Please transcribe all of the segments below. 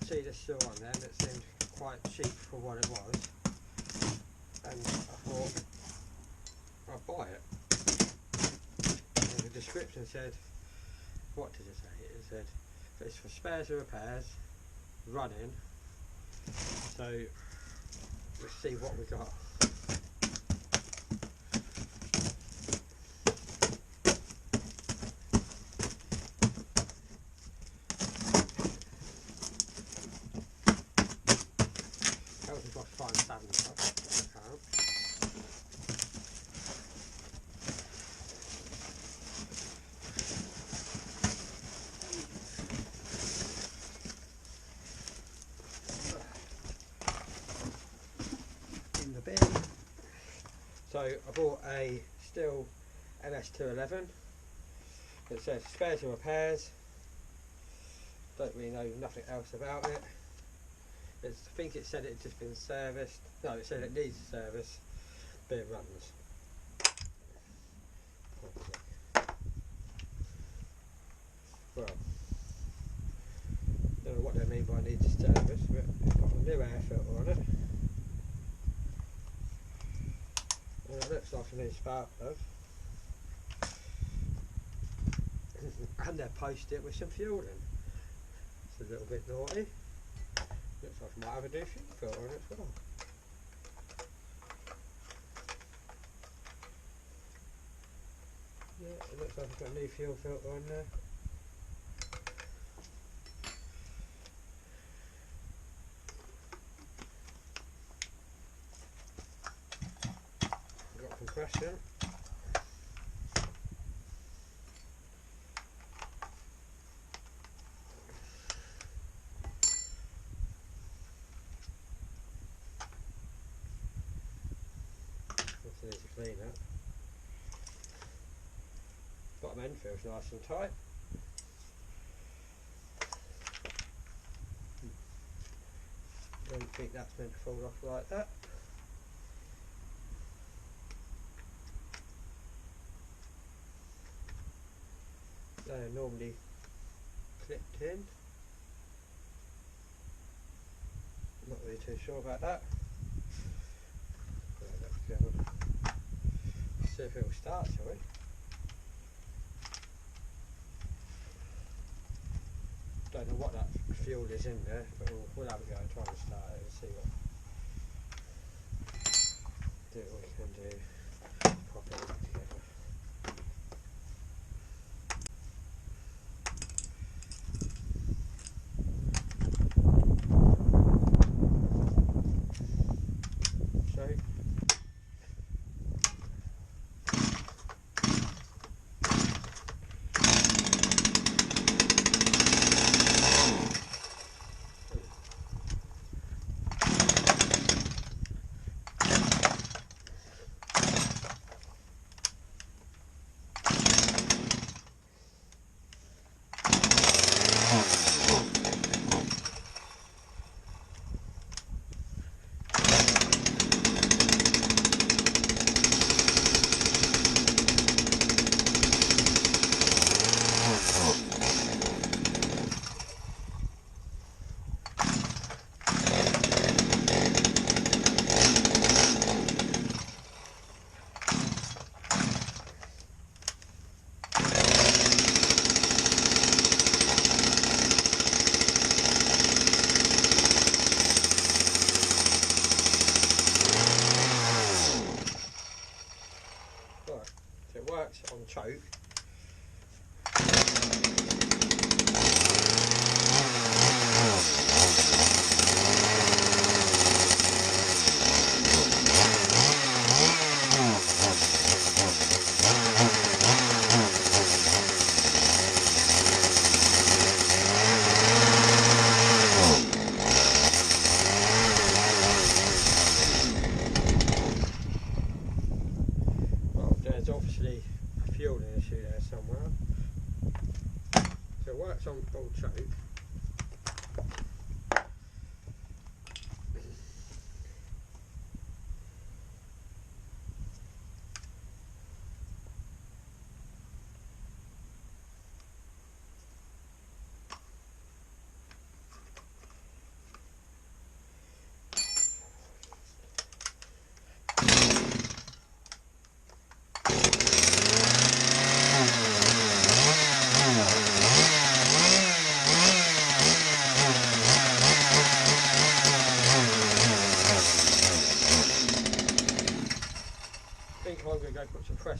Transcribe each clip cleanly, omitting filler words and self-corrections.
see this still on there and it seemed quite cheap for what it was, and I thought I'd buy it. And the description said, what did it say? It said it's for spares and repairs, running, so let's see what we got. We've got 5 and 7 account. In the bin. So I bought a stihl MS211. It says spares and repairs. Don't really know nothing else about it. I think it said it had just been serviced. No, it said it needs service, but it runs. Well, don't know what they mean by needs service, but it's got a new air filter on it. And it looks like a new spark plug. And they posted it with some fuel in. It's a little bit naughty. Looks like I might have a new fuel filter on it as well. Yeah, it looks like I've got a new fuel filter on there. I've got compression. Needs a clean up. Bottom end feels nice and tight. Don't think that's meant to fall off like that. They're normally clipped in. Not really too sure about that. See if it will start, shall we? Don't know what that fuel is in there, but we'll have a go and try and start it and see what we can do. Pop it all together. So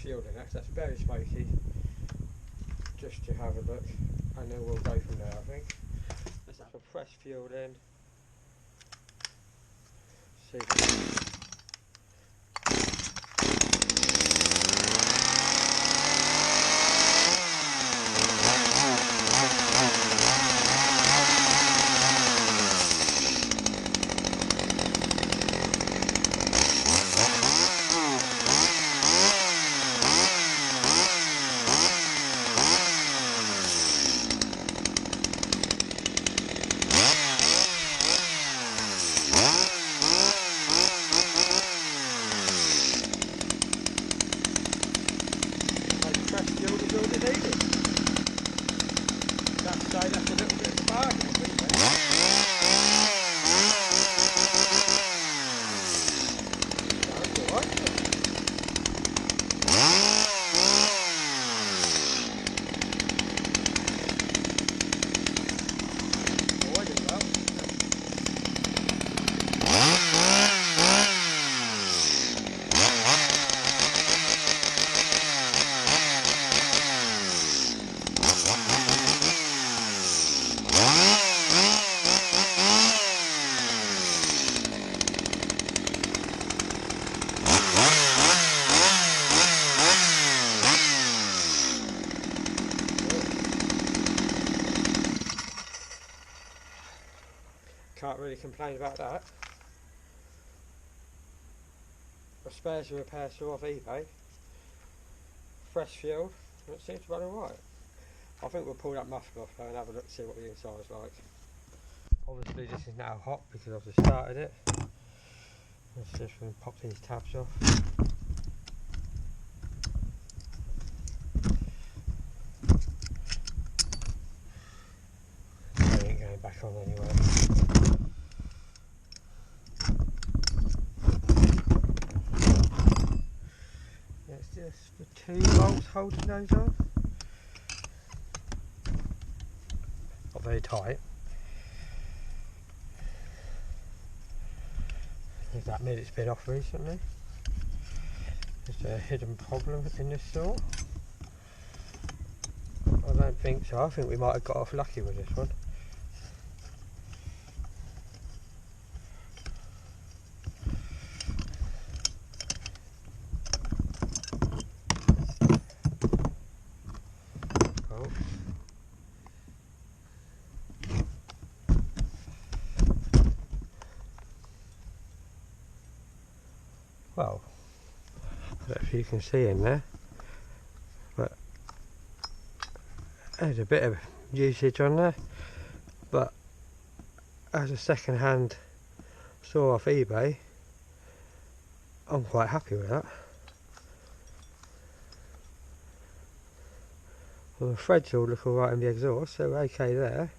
fuel in that, that's very smoky. Just to have a look, and then we'll go from there, I think. Let's have some fresh fuel in. See if fresh fuel is all it needed. That's a little bit of sparking, isn't it? That's alright, isn't it? Oh, I did well. Can't really complain about that. A spares and repair saw off eBay. Fresh fuel. It seems to run alright. I think we'll pull that muffler off though and have a look, see what the inside is like. Obviously this is now hot because I've just started it. Let's see if we can pop these tabs off. They ain't going back on anyway. It's just the 2 bolts holding those on. Not very tight. Does that mean it's been off recently? Is there a hidden problem in this saw? I don't think so. I think we might have got off lucky with this one. Oh. Well, I don't know if you can see in there, but there's a bit of usage on there, but as a second hand saw off eBay, I'm quite happy with that. Well, the threads all look alright in the exhaust, so we're okay there.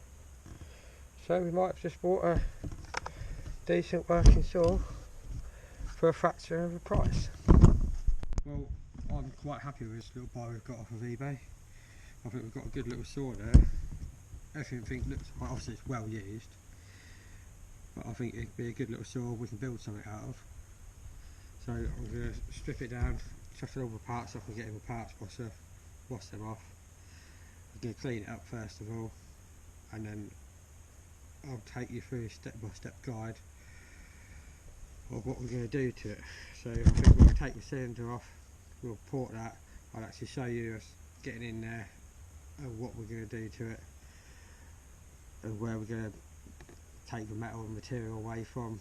So we might have just bought a decent working saw for a fraction of the price. Well, I'm quite happy with this little buy we've got off of eBay. I think we've got a good little saw there. Everything looks, well, obviously it's well used, but I think it'd be a good little saw we can build something out of. So I'm going to strip it down, shuffle all the parts off and get in the parts washer, wash them off. I'm going to clean it up first of all, and then I'll take you through a step-by-step guide of what we're going to do to it. So I think we're going to take the cylinder off, we'll port that, I'll actually show you us getting in there and what we're going to do to it and where we're going to take the metal and material away from,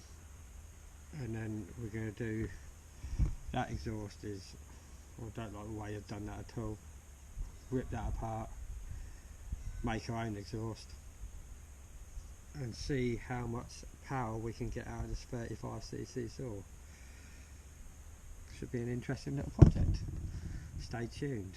and then we're going to do that exhaust is, I don't like the way I've done that at all, rip that apart, make our own exhaust and see how much power we can get out of this 35cc saw. Should be an interesting little project. Stay tuned.